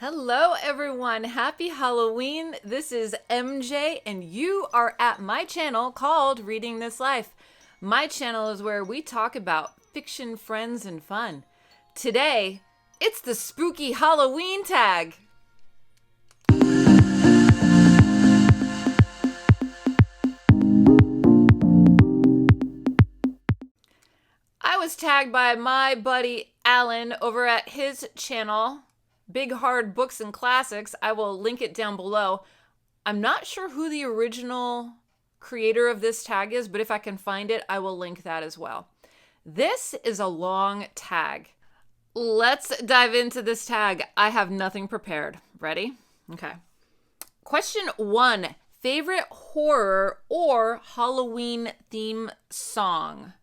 Hello, everyone. Happy Halloween. This is MJ, and you are at my channel called Reading This Life. My channel is where we talk about fiction, friends, and fun. Today, it's the spooky Halloween tag. I was tagged by my buddy Alan over at his channel, Big Hard Books and Classics. I will link it down below. I'm not sure who the original creator of this tag is, but if I can find it, I will link that as well. This is a long tag. Let's dive into this tag. I have nothing prepared. Ready? Okay. Question 1. Favorite horror or Halloween theme song?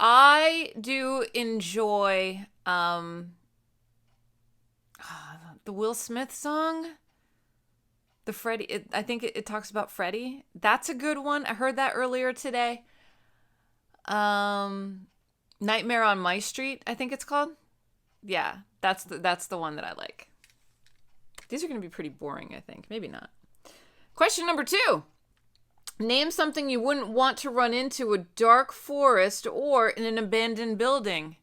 I do enjoy the Will Smith song, the Freddy. I think it talks about Freddy. That's a good one. I heard that earlier today. Nightmare on My Street, I think it's called. Yeah, that's the one that I like. These are going to be pretty boring, I think. Maybe not. Question number 2. Name something you wouldn't want to run into: a dark forest or in an abandoned building.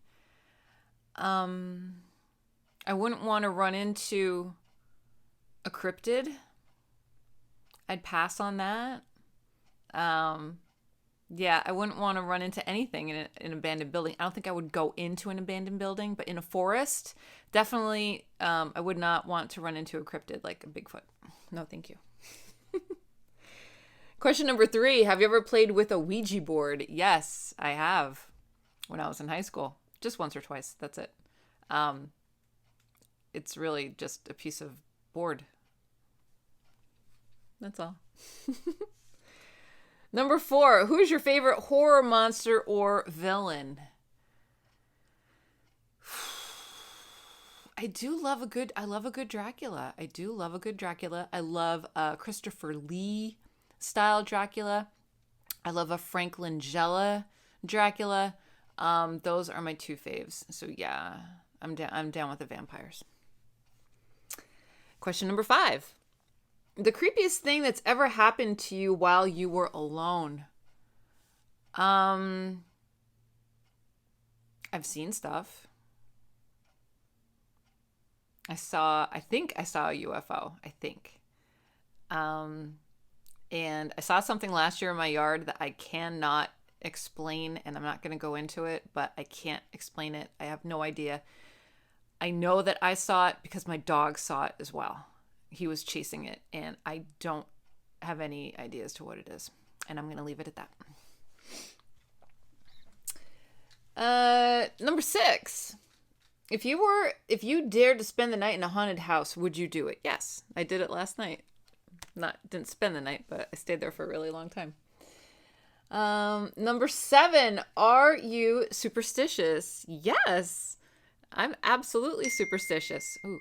I wouldn't want to run into a cryptid. I'd pass on that. Yeah, I wouldn't want to run into anything in an abandoned building. I don't think I would go into an abandoned building, but in a forest, definitely I would not want to run into a cryptid like a Bigfoot. No, thank you. Question number 3. Have you ever played with a Ouija board? Yes, I have. When I was in high school. Just once or twice. That's it. It's really just a piece of board. That's all. Number 4. Who's your favorite horror monster or villain? I love a good Dracula. I do love a good Dracula. I love Christopher Lee style Dracula. I love a Frank Langella Dracula. Those are my 2 faves. So yeah, I'm down with the vampires. Question number 5. The creepiest thing that's ever happened to you while you were alone. I've seen stuff. I think I saw a UFO, I think. And I saw something last year in my yard that I cannot explain, and I'm not going to go into it, but I can't explain it. I have no idea. I know that I saw it because my dog saw it as well. He was chasing it, and I don't have any idea as to what it is. And I'm going to leave it at that. Number 6. If you dared to spend the night in a haunted house, would you do it? Yes, I did it last night. Didn't spend the night, but I stayed there for a really long time. Number 7, are you superstitious? Yes, I'm absolutely superstitious. Ooh.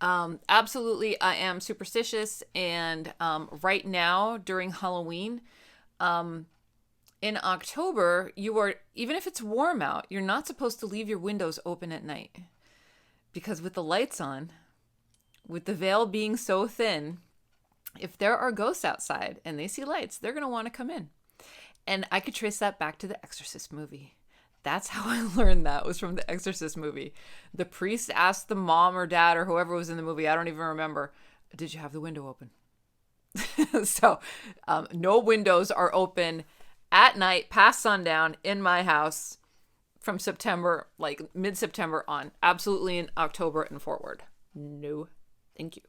Absolutely, I am superstitious, and right now during Halloween, in October, even if it's warm out, you're not supposed to leave your windows open at night, because with the lights on, with the veil being so thin, if there are ghosts outside and they see lights, they're going to want to come in. And I could trace that back to the Exorcist movie. That's how I learned that, was from the Exorcist movie. The priest asked the mom or dad or whoever was in the movie, I don't even remember, did you have the window open? So no windows are open at night past sundown in my house from September, like mid-September on. Absolutely in October and forward. No, thank you.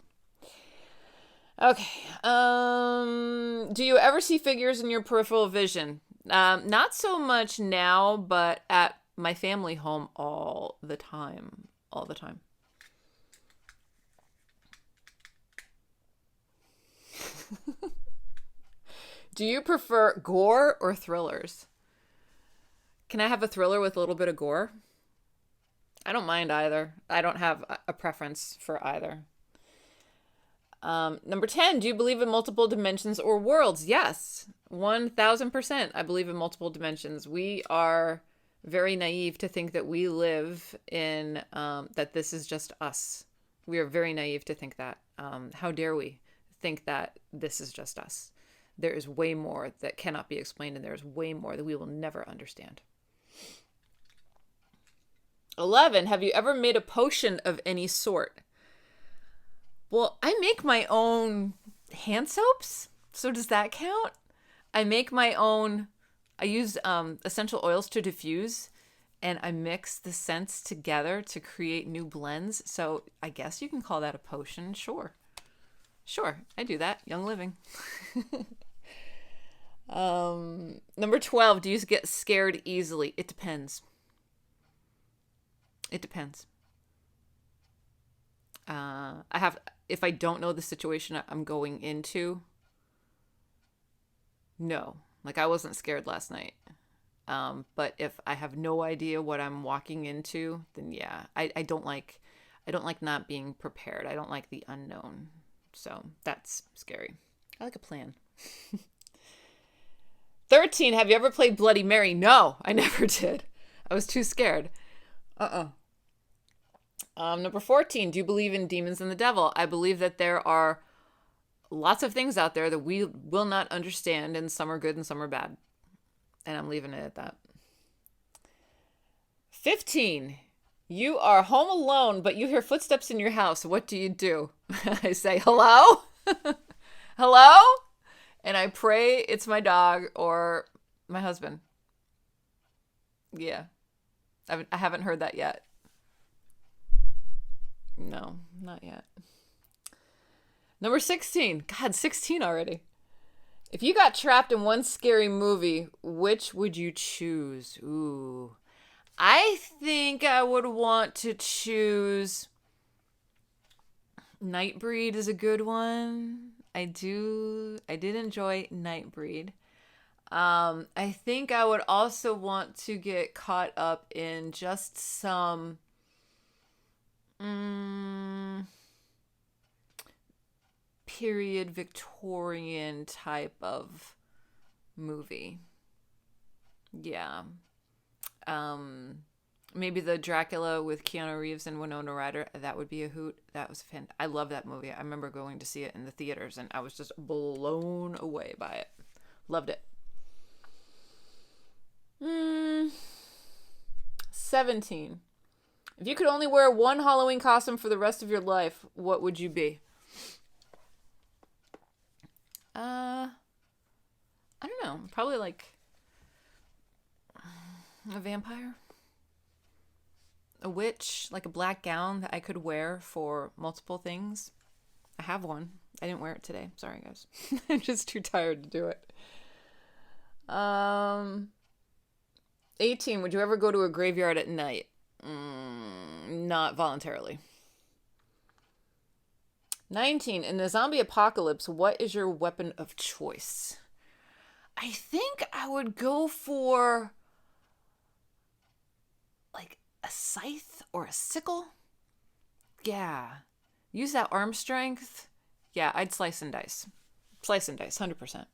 Okay. Do you ever see figures in your peripheral vision? Not so much now, but at my family home all the time. All the time. Do you prefer gore or thrillers? Can I have a thriller with a little bit of gore? I don't mind either. I don't have a preference for either. Number 10, do you believe in multiple dimensions or worlds? Yes, 1000%. I believe in multiple dimensions. We are very naive to think that we live in, that this is just us. We are very naive to think that. How dare we think that this is just us? There is way more that cannot be explained, and there is way more that we will never understand. 11, have you ever made a potion of any sort? Well, I make my own hand soaps. So does that count? I make my own. I use essential oils to diffuse, and I mix the scents together to create new blends. So I guess you can call that a potion. Sure, I do that. Young living. Number 12, do you get scared easily? It depends. If I don't know the situation I'm going into, no. Like, I wasn't scared last night. But if I have no idea what I'm walking into, then yeah, I don't like not being prepared. I don't like the unknown. So that's scary. I like a plan. 13, have you ever played Bloody Mary? No, I never did. I was too scared. Number 14, do you believe in demons and the devil? I believe that there are lots of things out there that we will not understand, and some are good and some are bad. And I'm leaving it at that. 15, you are home alone, but you hear footsteps in your house. What do? I say, hello? Hello? And I pray it's my dog or my husband. Yeah. I haven't heard that yet. No, not yet. Number 16. God, 16 already. If you got trapped in one scary movie, which would you choose? Ooh. I think I would want to choose Nightbreed is a good one. I did enjoy Nightbreed. I think I would also want to get caught up in just some period Victorian type of movie. Yeah. Maybe the Dracula with Keanu Reeves and Winona Ryder. That would be a hoot. That was fantastic. I love that movie. I remember going to see it in the theaters, and I was just blown away by it. Loved it. 17. If you could only wear one Halloween costume for the rest of your life, what would you be? I don't know. Probably like a vampire. A witch, like a black gown that I could wear for multiple things. I have one. I didn't wear it today. Sorry, guys. I'm just too tired to do it. 18. Would you ever go to a graveyard at night? Not voluntarily. 19. In the zombie apocalypse, what is your weapon of choice? I think I would go for like a scythe or a sickle. Yeah. Use that arm strength. Yeah, I'd slice and dice. Slice and dice, 100%.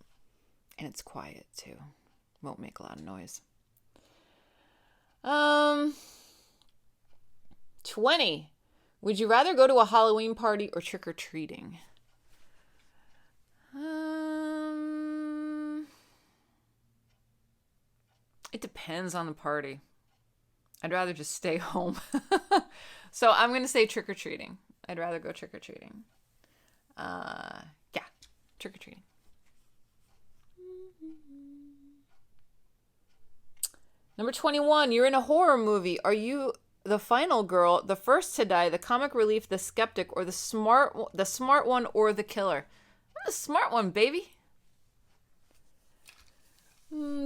And it's quiet, too. Won't make a lot of noise. 20. Would you rather go to a Halloween party or trick-or-treating? It depends on the party. I'd rather just stay home. So I'm going to say trick-or-treating. I'd rather go trick-or-treating. Yeah, trick-or-treating. Number 21, you're in a horror movie. Are you the final girl, the first to die, the comic relief, the skeptic, or the smart one, or the killer? I'm the smart one, baby.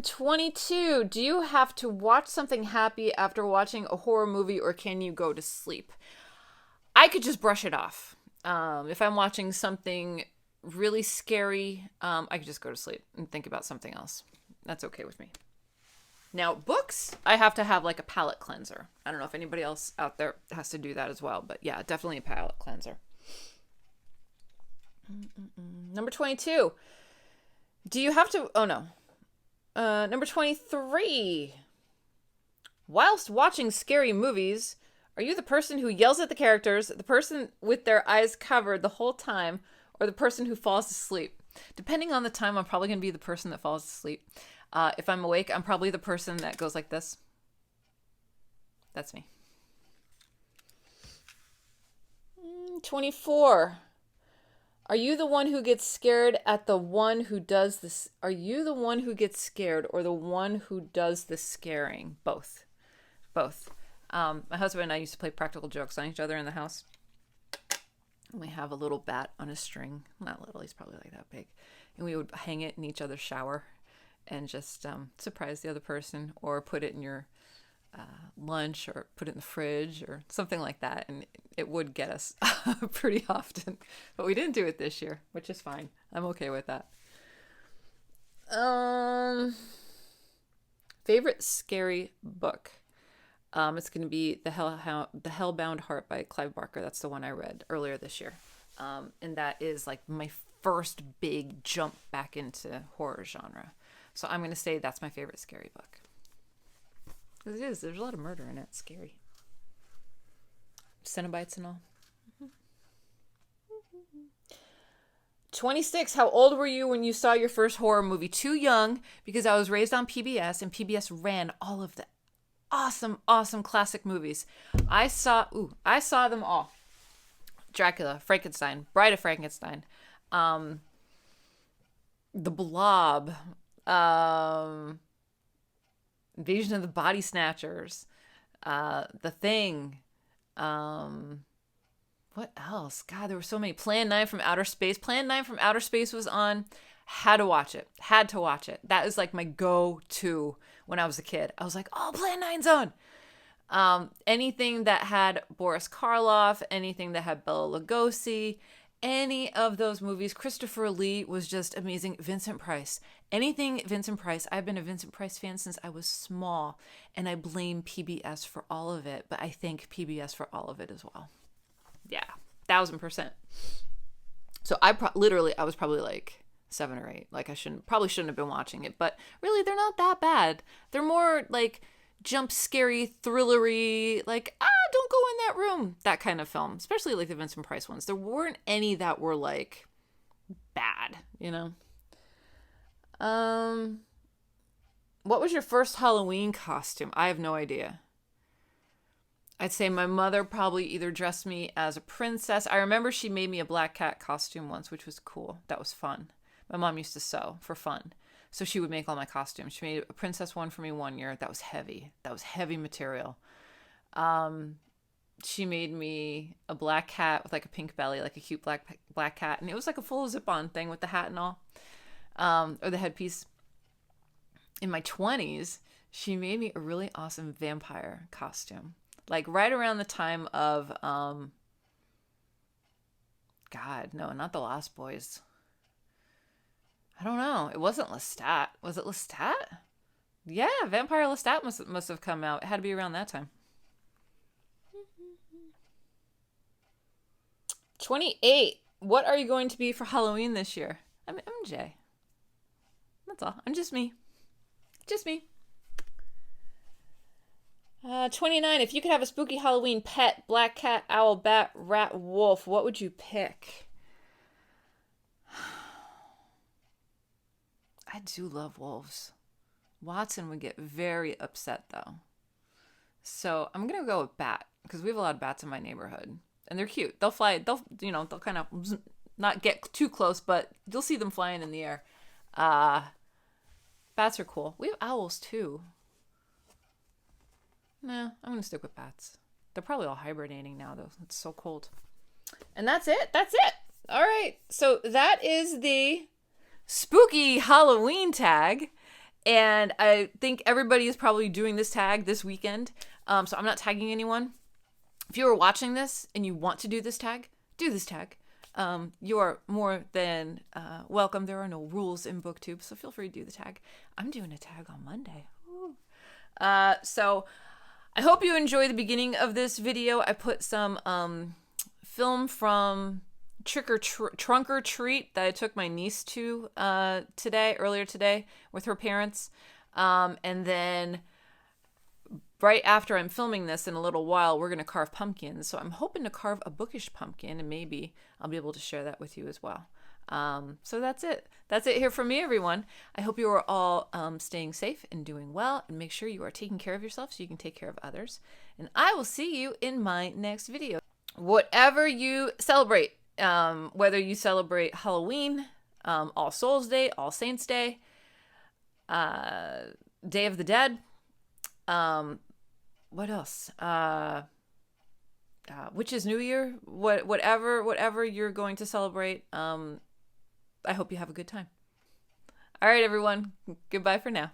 22, do you have to watch something happy after watching a horror movie, or can you go to sleep? I could just brush it off. If I'm watching something really scary, I could just go to sleep and think about something else. That's okay with me. Now, books, I have to have like a palate cleanser. I don't know if anybody else out there has to do that as well, but yeah, definitely a palate cleanser. Number 22. Do you have to... Oh, no. Number 23. Whilst watching scary movies, are you the person who yells at the characters, the person with their eyes covered the whole time, or the person who falls asleep? Depending on the time, I'm probably going to be the person that falls asleep. If I'm awake, I'm probably the person that goes like this. That's me. 24. Are you the one who gets scared at the one who does this? Are you the one who gets scared or the one who does the scaring? Both. Both. My husband and I used to play practical jokes on each other in the house. We have a little bat on a string. Not little, he's probably like that big. And we would hang it in each other's shower and just surprise the other person, or put it in your lunch, or put it in the fridge or something like that. And it would get us pretty often. But we didn't do it this year, which is fine. I'm okay with that. Favorite scary book? It's going to be The Hellbound Heart by Clive Barker. That's the one I read earlier this year. And that is like my first big jump back into horror genre. So I'm going to say that's my favorite scary book. Because it is. There's a lot of murder in it. It's scary. Cenobites and all. 26. How old were you when you saw your first horror movie? Too young, because I was raised on PBS, and PBS ran all of the awesome classic movies. I saw them all. Dracula, Frankenstein, Bride of Frankenstein, The Blob, Invasion of the Body Snatchers, The Thing, what else? God, there were so many. Plan 9 from Outer Space. Plan 9 from Outer Space was on. Had to watch it. That is like my go-to when I was a kid. I was like, oh, Plan 9's on. Anything that had Boris Karloff, anything that had Bela Lugosi, any of those movies. Christopher Lee was just amazing. Vincent Price. Anything Vincent Price. I've been a Vincent Price fan since I was small, and I blame PBS for all of it, but I thank PBS for all of it as well. Yeah, 1000%. So I was probably like 7 or 8. Like I probably shouldn't have been watching it, but really they're not that bad. They're more like jump scary, thrillery, like, don't go in that room, that kind of film, especially like the Vincent Price ones. There weren't any that were like bad, you know? What was your first Halloween costume? I have no idea. I'd say my mother probably either dressed me as a princess. I remember she made me a black cat costume once, which was cool. That was fun. My mom used to sew for fun. So she would make all my costumes. She made a princess one for me one year. That was heavy. That was heavy material. She made me a black cat with like a pink belly, like a cute black cat. And it was like a full zip-on thing with the hat and all. Or the headpiece. In my 20s, she made me a really awesome vampire costume. Like right around the time of, God, no, not The Lost Boys. I don't know. It wasn't Lestat. Was it Lestat? Yeah, Vampire Lestat must have come out. It had to be around that time. 28. What are you going to be for Halloween this year? I'm Jay. That's all. I'm just me. Just me. 29. If you could have a spooky Halloween pet, black cat, owl, bat, rat, wolf, what would you pick? I do love wolves. Watson would get very upset though. So I'm going to go with bat, because we have a lot of bats in my neighborhood and they're cute. They'll fly. They'll kind of not get too close, but you'll see them flying in the air. Bats are cool. We have owls too. Nah, I'm going to stick with bats. They're probably all hibernating now, though. It's so cold. And that's it. All right. So that is the spooky Halloween tag. And I think everybody is probably doing this tag this weekend. So I'm not tagging anyone. If you are watching this and you want to do this tag, do this tag. You are more than welcome. There are no rules in BookTube, so feel free to do the tag. I'm doing a tag on Monday. So I hope you enjoy the beginning of this video. I put some film from Trunk or Treat that I took my niece to earlier today with her parents. And then right after I'm filming this in a little while, we're going to carve pumpkins. So I'm hoping to carve a bookish pumpkin, and maybe I'll be able to share that with you as well. So that's it. That's it here from me, everyone. I hope you are all staying safe and doing well, and make sure you are taking care of yourself so you can take care of others. And I will see you in my next video. Whatever you celebrate, whether you celebrate Halloween, All Souls Day, All Saints Day, Day of the Dead, what else? Witch's New Year, whatever you're going to celebrate, I hope you have a good time. All right, everyone. Goodbye for now.